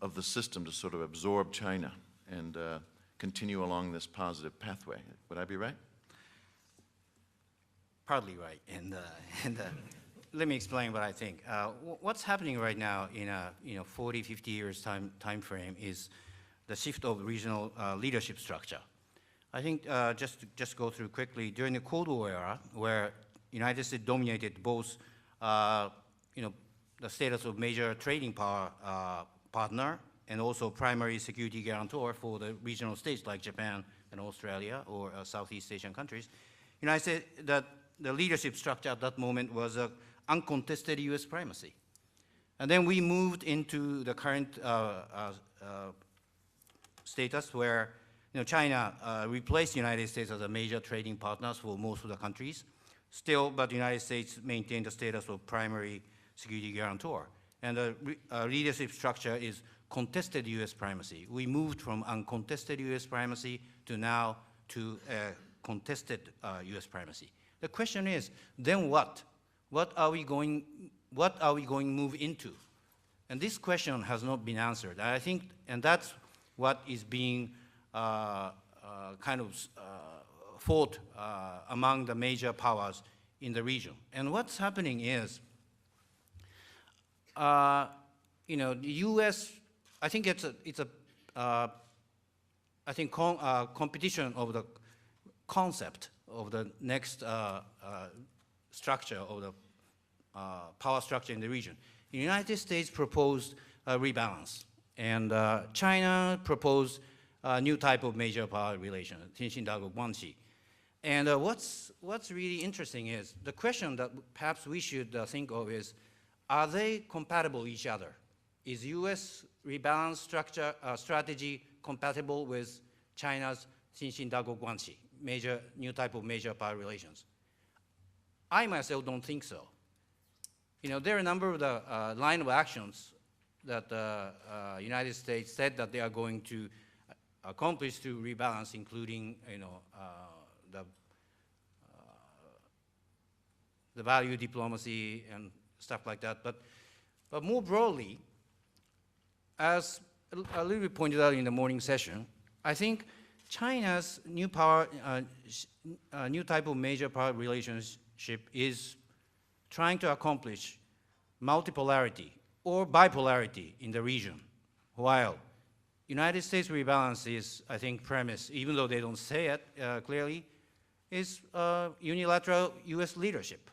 of the system to sort of absorb China and continue along this positive pathway. Would I be right? Partly right, and let me explain what I think. What's happening right now in a 40, 50 years time frame is the shift of regional leadership structure. I think just go through quickly, during the Cold War era, where United States dominated both the status of major trading power partner and also primary security guarantor for the regional states like Japan and Australia or Southeast Asian countries. United States, the leadership structure at that moment was uncontested US primacy. And then we moved into the current status where China replaced the United States as a major trading partner for most of the countries. Still, but the United States maintained the status of primary security guarantor. And the leadership structure is contested US primacy. We moved from uncontested US primacy to now to contested US primacy. The question is, then what? What are we going to move into? And this question has not been answered. I think, and that's what is being kind of fought among the major powers in the region. And what's happening is, the U.S. I think it's a competition of the concept of the next structure of the power structure in the region. The United States proposed a rebalance, and China proposed a new type of major power relation, Tianxin-Daguo-Guanxi. And what's really interesting is the question that perhaps we should think of is, are they compatible with each other? Is U.S. rebalance structure strategy compatible with China's Tianxin-Daguo-Guanxi, new type of major power relations? I myself don't think so. There are a number of the line of actions that the United States said that they are going to accomplish to rebalance, including the value diplomacy and stuff like that. But more broadly, as a little bit pointed out in the morning session, I think China's new type of major power relationship is trying to accomplish multipolarity or bipolarity in the region, while United States rebalance is, I think, premise, even though they don't say it clearly, is unilateral US leadership.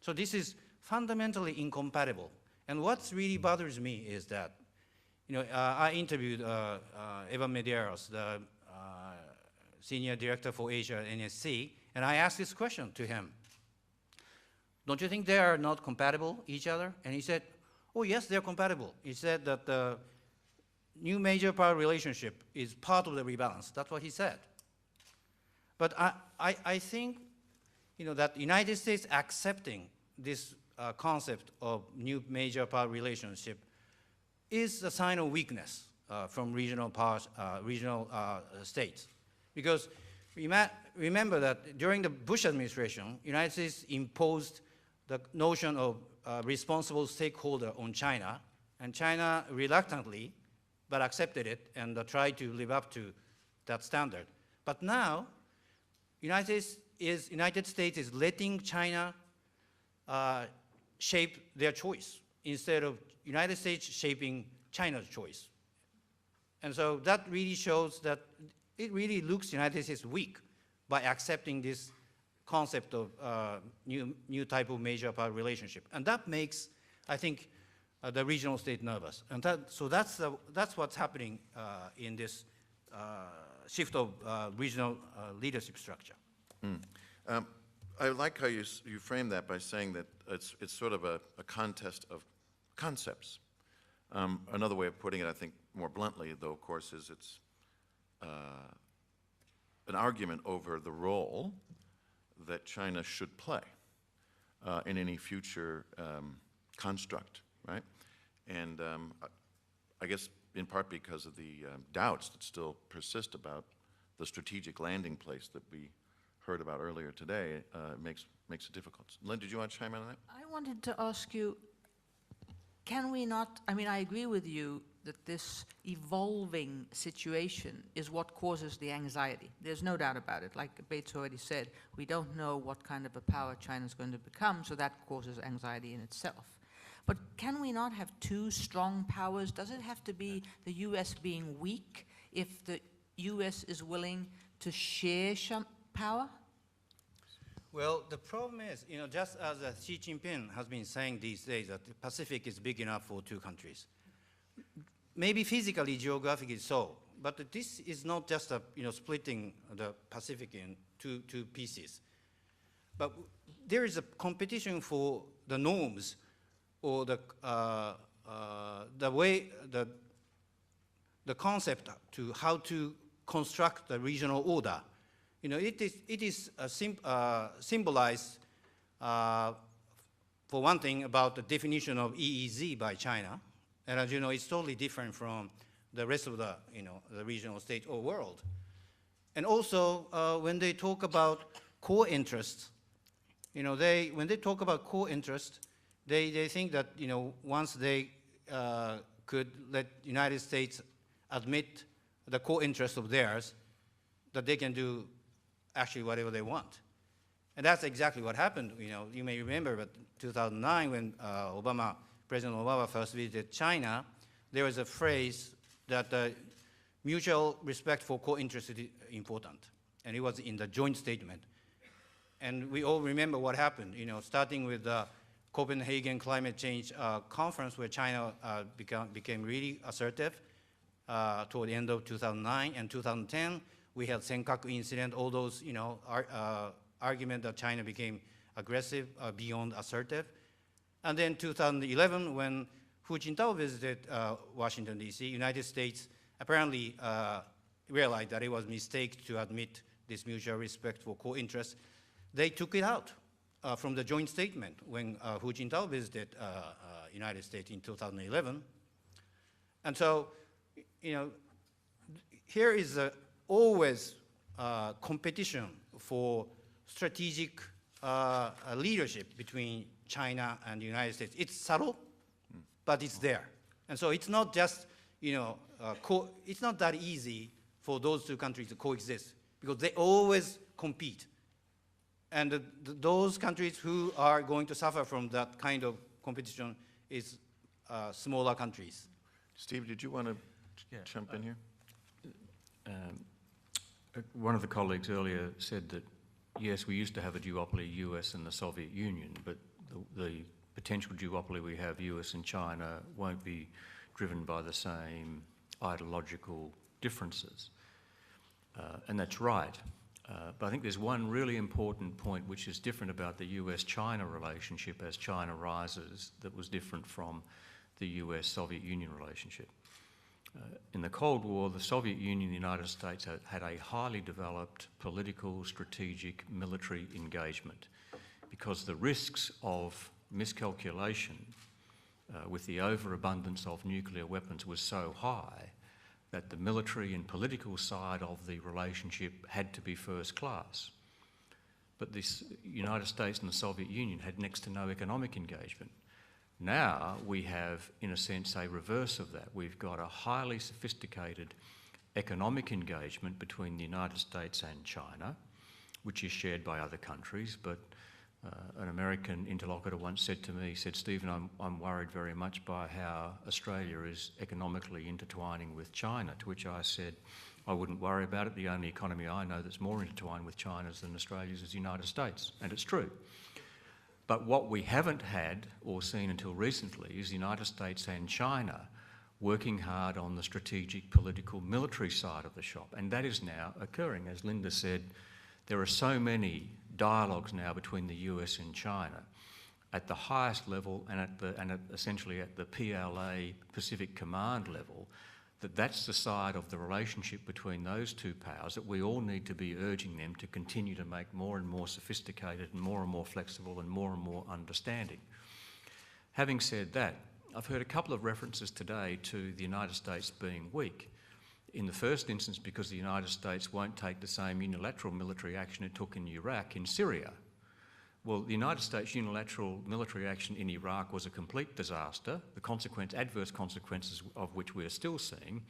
So this is fundamentally incompatible. And what really bothers me is that, I interviewed Evan Medeiros, the Senior Director for Asia at NSC, and I asked this question to him. Don't you think they are not compatible each other? And he said, oh yes, they're compatible. He said that the new major power relationship is part of the rebalance. That's what he said. But I think that the United States accepting this concept of new major power relationship is a sign of weakness from regional states. Because remember that during the Bush administration, the United States imposed the notion of responsible stakeholder on China, and China reluctantly, but accepted it and tried to live up to that standard. But now, United States is letting China shape their choice instead of United States shaping China's choice. And so that really shows that it really looks United States weak by accepting this concept of new type of major power relationship. And that makes, I think, the regional state nervous. And so that's what's happening in this shift of regional leadership structure. I like how you frame that by saying that it's sort of a contest of concepts. Another way of putting it, I think, more bluntly, though, of course, is it's an argument over the role that China should play in any future construct, right? And I guess in part because of the doubts that still persist about the strategic landing place that we heard about earlier today, it makes it difficult. Lynn, did you want to chime in on that? I wanted to ask you, can we not, I mean, I agree with you that this evolving situation is what causes the anxiety. There's no doubt about it. Like Bates already said, we don't know what kind of a power China's going to become, so that causes anxiety in itself. But can we not have two strong powers? Does it have to be the US being weak if the US is willing to share some power? Well, the problem is, just as Xi Jinping has been saying these days, that the Pacific is big enough for two countries. Maybe physically, geographically so, but this is not just splitting the Pacific in two pieces. But there is a competition for the norms or the way, the concept to how to construct the regional order. It is symbolized, for one thing, about the definition of EEZ by China. And as you know, it's totally different from the rest of the, the regional states or world. And also, when they talk about core interests, when they talk about core interests, they think that, once they could let United States admit the core interests of theirs, that they can do actually whatever they want. And that's exactly what happened. You may remember that 2009 when President Obama first visited China, there was a phrase that mutual respect for core interests is important. And it was in the joint statement. And we all remember what happened, starting with the Copenhagen Climate Change Conference, where China became really assertive toward the end of 2009 and 2010. We had Senkaku incident, all those, argument that China became aggressive beyond assertive. And then 2011, when Hu Jintao visited Washington, D.C., United States apparently realized that it was a mistake to admit this mutual respect for core interests. They took it out from the joint statement when Hu Jintao visited United States in 2011. And so, here is always competition for strategic leadership between China and the United States. It's subtle, but it's there. And so it's not just, it's not that easy for those two countries to coexist because they always compete. And those countries who are going to suffer from that kind of competition is smaller countries. Steve, did you want to jump in here? One of the colleagues earlier said that, yes, we used to have a duopoly, US and the Soviet Union, but the potential duopoly we have, US and China, won't be driven by the same ideological differences. And that's right. But I think there's one really important point which is different about the US-China relationship as China rises that was different from the US-Soviet Union relationship. In the Cold War, the Soviet Union and the United States had a highly developed political, strategic, military engagement because the risks of miscalculation with the overabundance of nuclear weapons was so high that the military and political side of the relationship had to be first class. But the United States and the Soviet Union had next to no economic engagement. Now we have, in a sense, a reverse of that. We've got a highly sophisticated economic engagement between the United States and China, which is shared by other countries, but an American interlocutor once said to me, Stephen, I'm worried very much by how Australia is economically intertwining with China, to which I said, I wouldn't worry about it. The only economy I know that's more intertwined with China's than Australia's is the United States, and it's true. But what we haven't had or seen until recently is the United States and China working hard on the strategic, political, military side of the shop. And that is now occurring. As Linda said, there are so many dialogues now between the US and China at the highest level and essentially at the PLA, Pacific Command level, that's the side of the relationship between those two powers that we all need to be urging them to continue to make more and more sophisticated and more flexible and more understanding. Having said that, I've heard a couple of references today to the United States being weak. In the first instance, because the United States won't take the same unilateral military action it took in Iraq, in Syria, Well, the United States unilateral military action in Iraq was a complete disaster, the adverse consequences of which we are still seeing.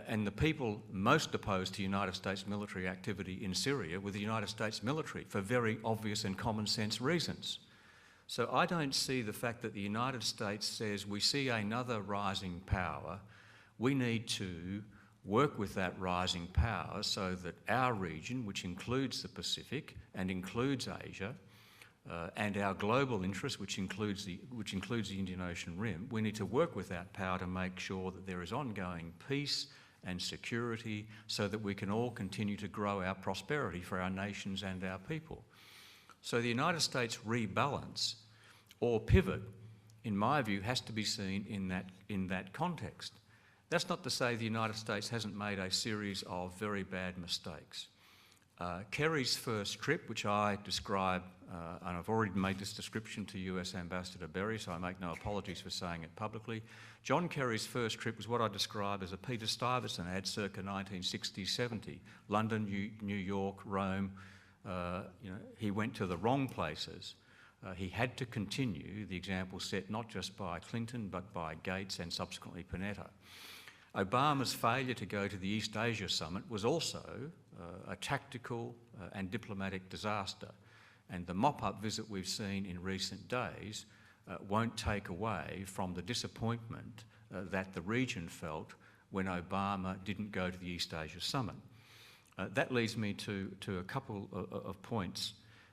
And the people most opposed to United States military activity in Syria were the United States military for very obvious and common sense reasons. So I don't see the fact that the United States says we see another rising power, we need to work with that rising power so that our region, which includes the Pacific and includes Asia, and our global interests, which includes the Indian Ocean Rim, we need to work with that power to make sure that there is ongoing peace and security so that we can all continue to grow our prosperity for our nations and our people. So the United States rebalance or pivot, in my view, has to be seen in that context. That's not to say the United States hasn't made a series of very bad mistakes. Kerry's first trip, which I describe, and I've already made this description to US Ambassador Berry, so I make no apologies for saying it publicly. John Kerry's first trip was what I describe as a Peter Stuyvesant ad circa 1960-70. London, New York, Rome. He went to the wrong places. He had to continue the example set not just by Clinton but by Gates and subsequently Panetta. Obama's failure to go to the East Asia Summit was also a tactical and diplomatic disaster, and the mop-up visit we've seen in recent days won't take away from the disappointment that the region felt when Obama didn't go to the East Asia Summit. That leads me to a couple of points.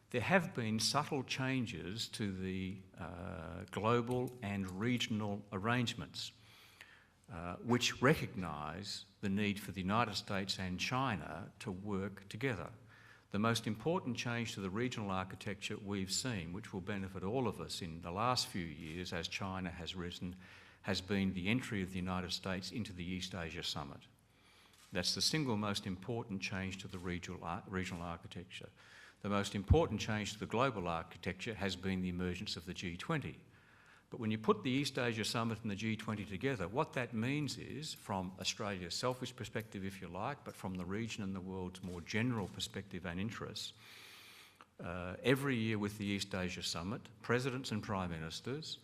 There have been subtle changes to the global and regional arrangements which recognise the need for the United States and China to work together. The most important change to the regional architecture we've seen, which will benefit all of us in the last few years as China has risen, has been the entry of the United States into the East Asia Summit. That's the single most important change to the regional architecture. The most important change to the global architecture has been the emergence of the G20. But when you put the East Asia Summit and the G20 together, what that means is, from Australia's selfish perspective, if you like, but from the region and the world's more general perspective and interests, every year with the East Asia Summit, presidents and prime ministers,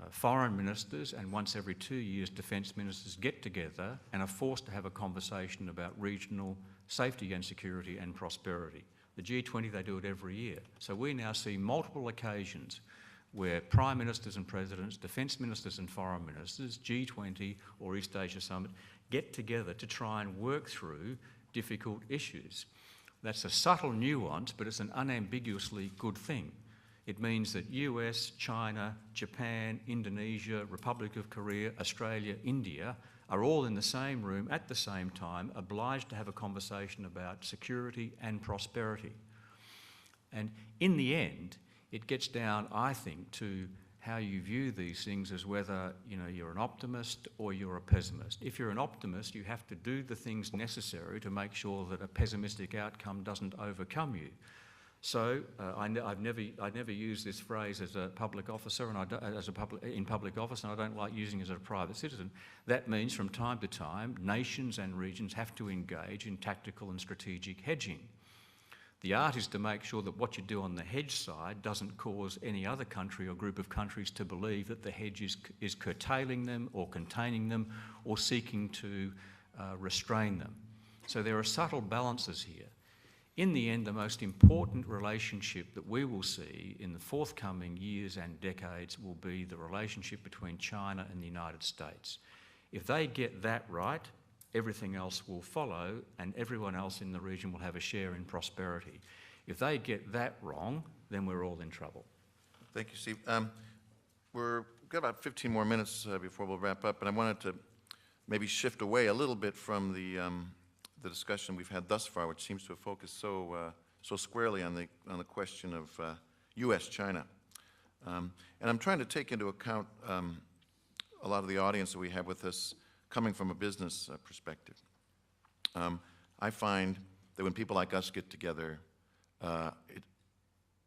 foreign ministers, and once every 2 years, defence ministers get together and are forced to have a conversation about regional safety and security and prosperity. The G20, they do it every year. So we now see multiple occasions where prime ministers and presidents, defence ministers and foreign ministers, G20 or East Asia Summit, get together to try and work through difficult issues. That's a subtle nuance, but it's an unambiguously good thing. It means that US, China, Japan, Indonesia, Republic of Korea, Australia, India are all in the same room at the same time, obliged to have a conversation about security and prosperity. And in the end, it gets down, I think, to how you view these things as whether you're an optimist or you're a pessimist. If you're an optimist, you have to do the things necessary to make sure that a pessimistic outcome doesn't overcome you. So I've never used this phrase as a public officer and in public office, and I don't like using it as a private citizen. That means from time to time, nations and regions have to engage in tactical and strategic hedging. The art is to make sure that what you do on the hedge side doesn't cause any other country or group of countries to believe that the hedge is curtailing them or containing them or seeking to restrain them. So there are subtle balances here. In the end, the most important relationship that we will see in the forthcoming years and decades will be the relationship between China and the United States. If they get that right, everything else will follow and everyone else in the region will have a share in prosperity. If they get that wrong, then we're all in trouble. Thank you, Steve. We've got about 15 more minutes before we'll wrap up, and I wanted to maybe shift away a little bit from the discussion we've had thus far, which seems to have focused so squarely on the question of U.S.-China. And I'm trying to take into account a lot of the audience that we have with us coming from a business perspective. I find that when people like us get together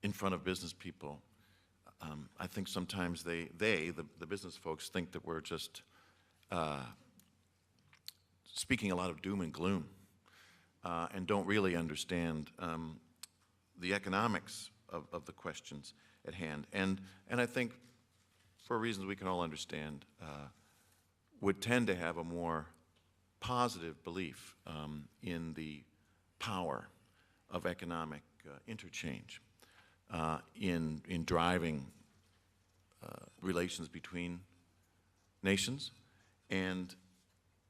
in front of business people, I think sometimes the business folks, think that we're just speaking a lot of doom and gloom and don't really understand the economics of the questions at hand. And I think, for reasons we can all understand, would tend to have a more positive belief in the power of economic interchange in driving relations between nations, and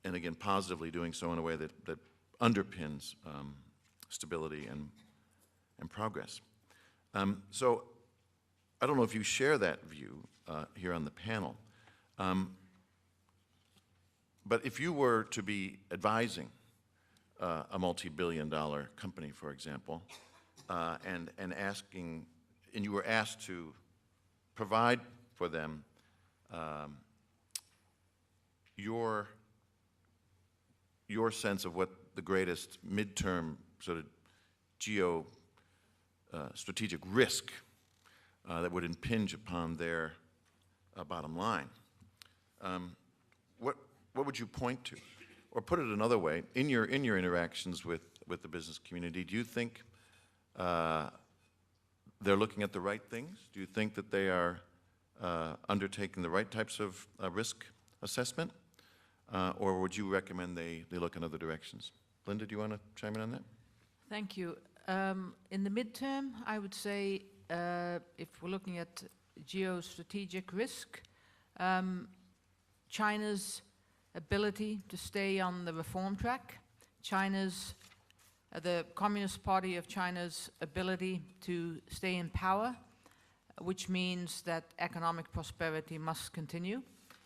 again, positively doing so in a way that underpins stability and progress. So I don't know if you share that view here on the panel, but if you were to be advising a multi-billion-dollar company, for example, and you were asked to provide for them your sense of what the greatest midterm sort of strategic risk that would impinge upon their bottom line, what would you point to? Or put it another way, in your interactions with the business community, do you think they're looking at the right things? Do you think that they are undertaking the right types of risk assessment? Or would you recommend they look in other directions? Linda, do you want to chime in on that? Thank you. In the midterm, I would say if we're looking at geostrategic risk, China's ability to stay on the reform track, the Communist Party of China's ability to stay in power, which means that economic prosperity must continue.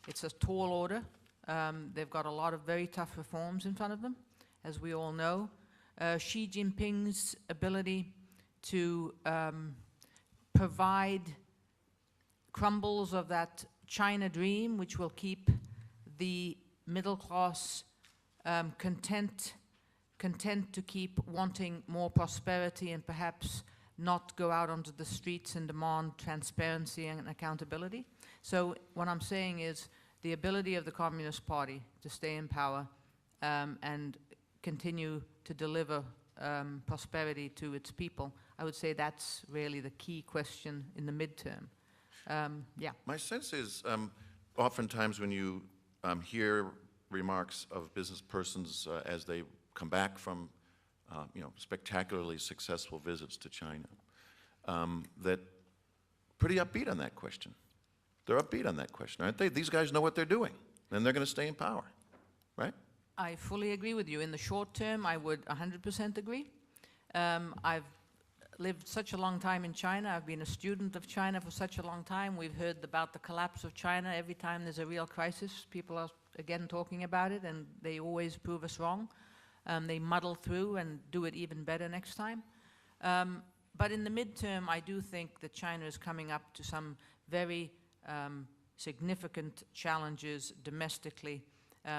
It's a tall order. They've got a lot of very tough reforms in front of them, as we all know. Xi Jinping's ability to provide crumbles of that China dream, which will keep the middle class content to keep wanting more prosperity and perhaps not go out onto the streets and demand transparency and accountability. So what I'm saying is the ability of the Communist Party to stay in power and continue to deliver prosperity to its people, I would say that's really the key question in the midterm. Yeah. My sense is oftentimes when you hear remarks of business persons as they come back from spectacularly successful visits to China, that pretty upbeat on that question. They're upbeat on that question, aren't they? These guys know what they're doing, and they're going to stay in power, right? I fully agree with you. In the short term, I would 100% agree. I've lived such a long time in China. I've been a student of China for such a long time. We've heard about the collapse of China. Every time there's a real crisis, people are again talking about it, and they always prove us wrong. They muddle through and do it even better next time. But in the midterm, I do think that China is coming up to some very significant challenges domestically,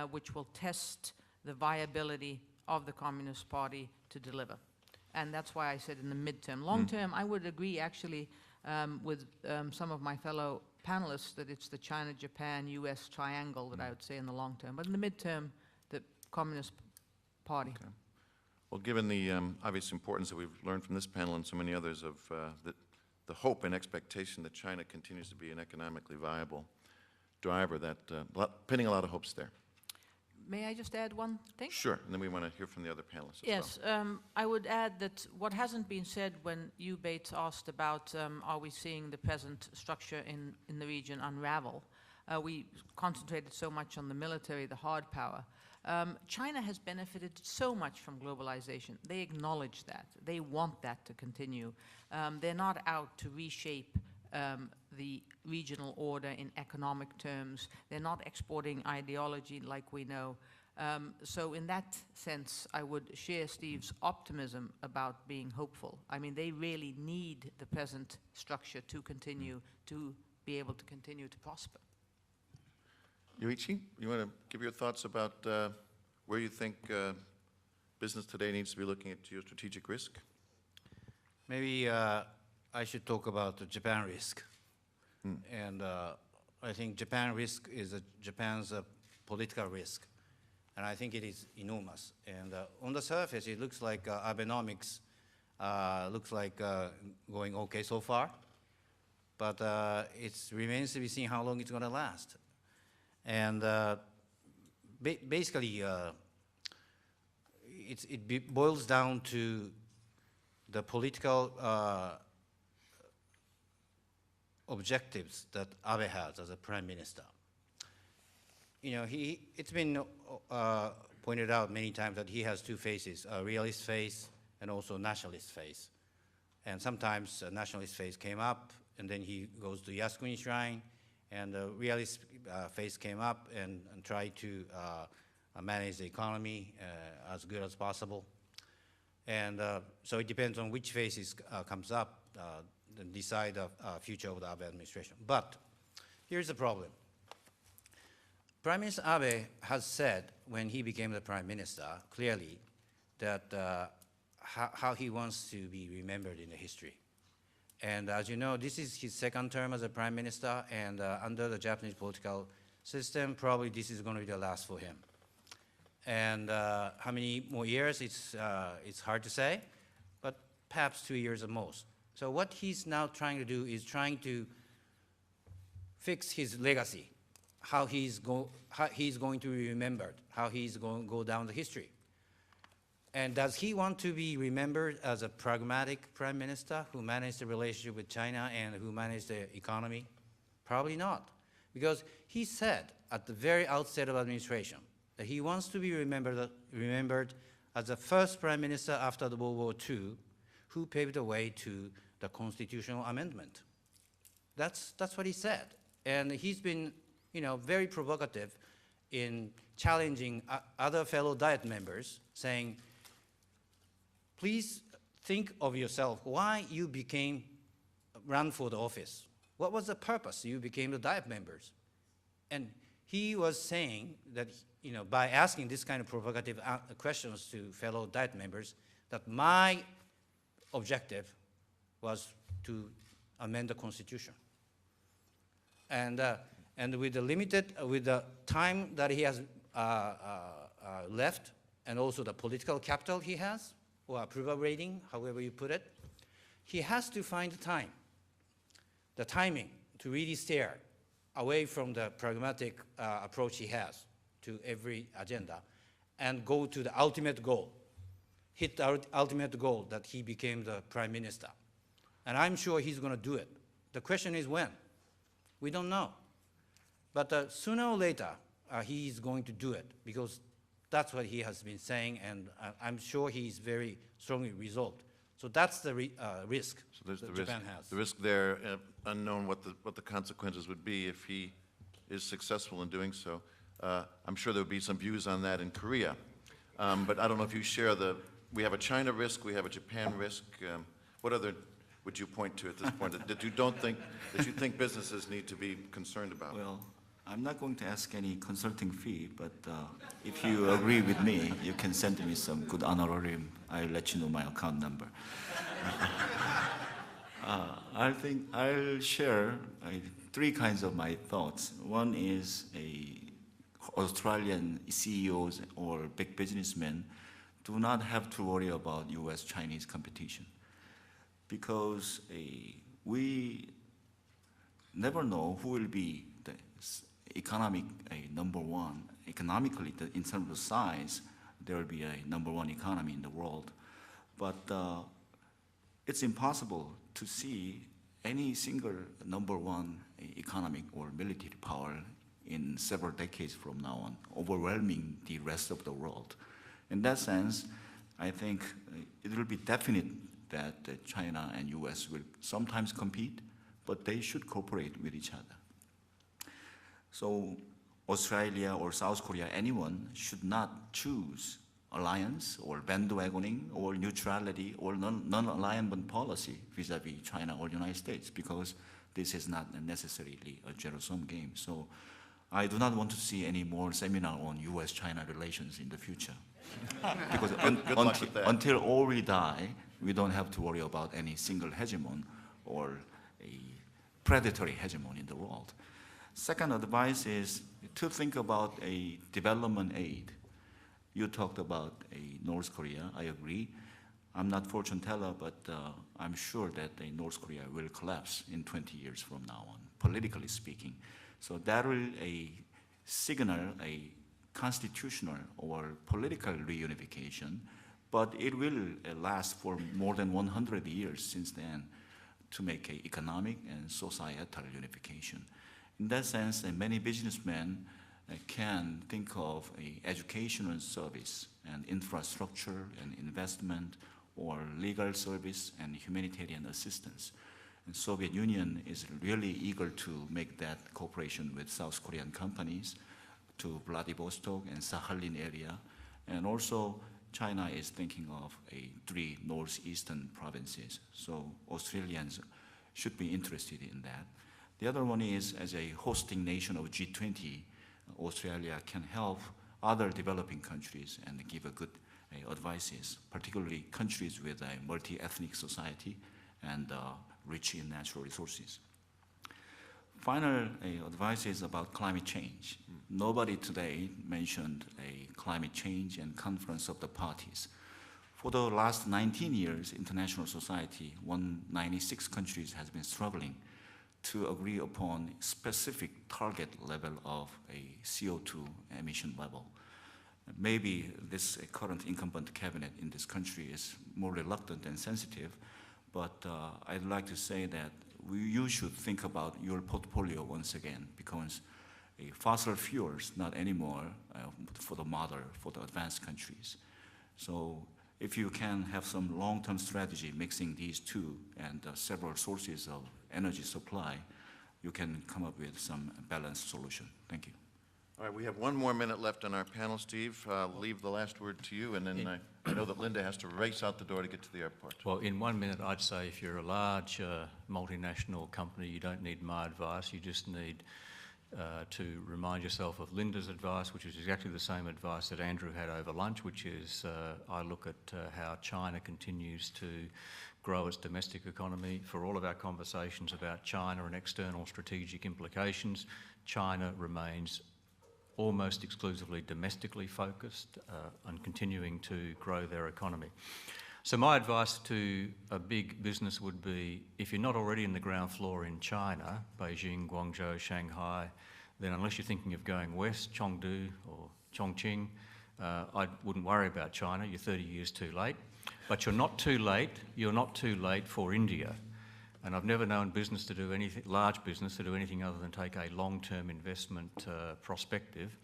which will test the viability of the Communist Party to deliver. And that's why I said in the midterm. Long term, I would agree actually with some of my fellow panelists that it's the China, Japan, US triangle that I would say in the long term. But in the midterm, the Communist Party. Okay. Well, given the obvious importance that we've learned from this panel and so many others of the hope and expectation that China continues to be an economically viable driver, that pinning a lot of hopes there. May I just add one thing? Sure, and then we want to hear from the other panelists as Yes, I would add that what hasn't been said when you, Bates, asked about are we seeing the present structure in the region unravel, we concentrated so much on the military, the hard power. China has benefited so much from globalization. They acknowledge that. They want that to continue. They're not out to reshape the regional order in economic terms. They're not exporting ideology like we know. So in that sense, I would share Steve's optimism about being hopeful. I mean, they really need the present structure to continue to be able to continue to prosper. Yuichi, you want to give your thoughts about where you think business today needs to be looking at geostrategic risk? Maybe I should talk about the Japan risk. And I think Japan risk is Japan's political risk. And I think it is enormous. And on the surface, it looks like Abenomics looks like going okay so far, but it remains to be seen how long it's going to last. And basically, it boils down to the political objectives that Abe has as a prime minister. You know, it's been pointed out many times that he has two faces, a realist face and also a nationalist face. And sometimes a nationalist face came up, and then he goes to Yasukuni Shrine, and the realist face came up and tried to manage the economy as good as possible. And so it depends on which face comes up, then decide the future of the Abe administration. But here's the problem. Prime Minister Abe has said when he became the prime minister clearly that how he wants to be remembered in the history. And as you know, this is his second term as a prime minister, and under the Japanese political system, probably this is going to be the last for him. And how many more years, it's hard to say, but perhaps 2 years at most. So what he's now trying to do is trying to fix his legacy, how he's going to be remembered, how he's going to go down the history. And does he want to be remembered as a pragmatic prime minister who managed the relationship with China and who managed the economy? Probably not, because he said at the very outset of administration that he wants to be remembered as the first prime minister after the World War II who paved the way to the constitutional amendment. That's what he said. And he's been, you know, very provocative in challenging other fellow Diet members, saying, please think of yourself, why you ran for the office. What was the purpose you became the Diet members? And he was saying that, you know, by asking this kind of provocative questions to fellow Diet members, that my objective was to amend the Constitution. And with the time that he has left, and also the political capital he has, or approval rating, however you put it, he has to find the timing to really steer away from the pragmatic approach he has to every agenda and go to the ultimate goal, hit the ultimate goal that he became the prime minister. And I'm sure he's going to do it. The question is when. We don't know. But sooner or later, he's going to do it, because that's what he has been saying, and I'm sure he's very strongly resolved. So that's the risk So there's that the risk, Japan has. the risk there, unknown what the consequences would be if he is successful in doing so. I'm sure there would be some views on that in Korea. But I don't know if you share we have a China risk, we have a Japan risk. What other would you point to at this point that you think businesses need to be concerned about? Well, I'm not going to ask any consulting fee, but if you agree with me, you can send me some good honorarium. I'll let you know my account number. I think I'll share three kinds of my thoughts. One is Australian CEOs or big businessmen do not have to worry about US-Chinese competition, because we never know who will be the economic number one. Economically, in terms of size, there will be a number one economy in the world. But it's impossible to see any single number one economic or military power in several decades from now on, overwhelming the rest of the world. In that sense, I think it will be definite that China and US will sometimes compete, but they should cooperate with each other. So Australia or South Korea, anyone should not choose alliance or bandwagoning or neutrality or non-alignment policy vis-a-vis China or United States, because this is not necessarily a zero-sum game. So I do not want to see any more seminar on US-China relations in the future. Because until all we die, we don't have to worry about any single hegemon or a predatory hegemon in the world. Second advice is to think about a development aid. You talked about North Korea, I agree. I'm not fortune teller, but I'm sure that North Korea will collapse in 20 years from now on, politically speaking. So that will signal a constitutional or political reunification, but it will last for more than 100 years since then to make an economic and societal unification. In that sense, many businessmen can think of educational service and infrastructure and investment or legal service and humanitarian assistance. And Soviet Union is really eager to make that cooperation with South Korean companies to Vladivostok and Sakhalin area. And also China is thinking of 3 northeastern provinces. So Australians should be interested in that. The other one is, as a hosting nation of G20, Australia can help other developing countries and give a good advices, particularly countries with a multi-ethnic society and rich in natural resources. Final advice is about climate change. Nobody today mentioned a climate change and conference of the parties. For the last 19 years, international society, 196 countries has been struggling to agree upon specific target level of a CO2 emission level. Maybe this current incumbent cabinet in this country is more reluctant and sensitive, but I'd like to say that you should think about your portfolio once again, because fossil fuels not anymore for the advanced countries. So if you can have some long-term strategy mixing these two and several sources of energy supply, you can come up with some balanced solution. Thank you. All right, we have 1 more minute left on our panel, Steve. I'll leave the last word to you, and then I know that Linda has to race out the door to get to the airport. Well, in 1 minute, I'd say if you're a large multinational company, you don't need my advice. You just need to remind yourself of Linda's advice, which is exactly the same advice that Andrew had over lunch, which is I look at how China continues to grow its domestic economy. For all of our conversations about China and external strategic implications, China remains almost exclusively domestically focused and continuing to grow their economy. So my advice to a big business would be, if you're not already in the ground floor in China, Beijing, Guangzhou, Shanghai, then unless you're thinking of going west, Chengdu or Chongqing, I wouldn't worry about China. You're 30 years too late. But you're not too late for India. And I've never known business to do anything, large business to do anything other than take a long-term investment perspective.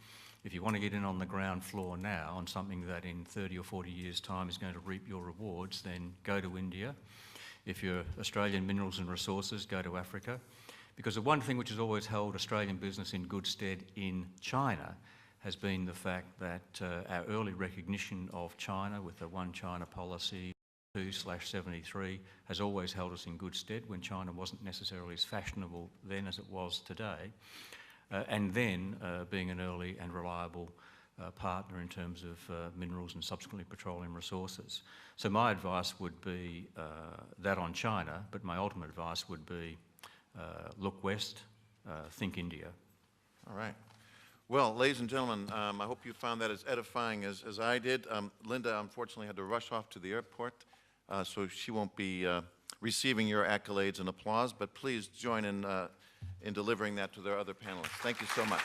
If you want to get in on the ground floor now on something that in 30 or 40 years' time is going to reap your rewards, then go to India. If you're Australian minerals and resources, go to Africa. Because the one thing which has always held Australian business in good stead in China has been the fact that our early recognition of China with the One China policy 2/73 has always held us in good stead when China wasn't necessarily as fashionable then as it was today. And then being an early and reliable partner in terms of minerals and subsequently petroleum resources. So my advice would be that on China, but my ultimate advice would be look west, think India. All right. Well, ladies and gentlemen, I hope you found that as edifying as I did. Linda, unfortunately, had to rush off to the airport, so she won't be receiving your accolades and applause, but please join in delivering that to their other panelists. Thank you so much.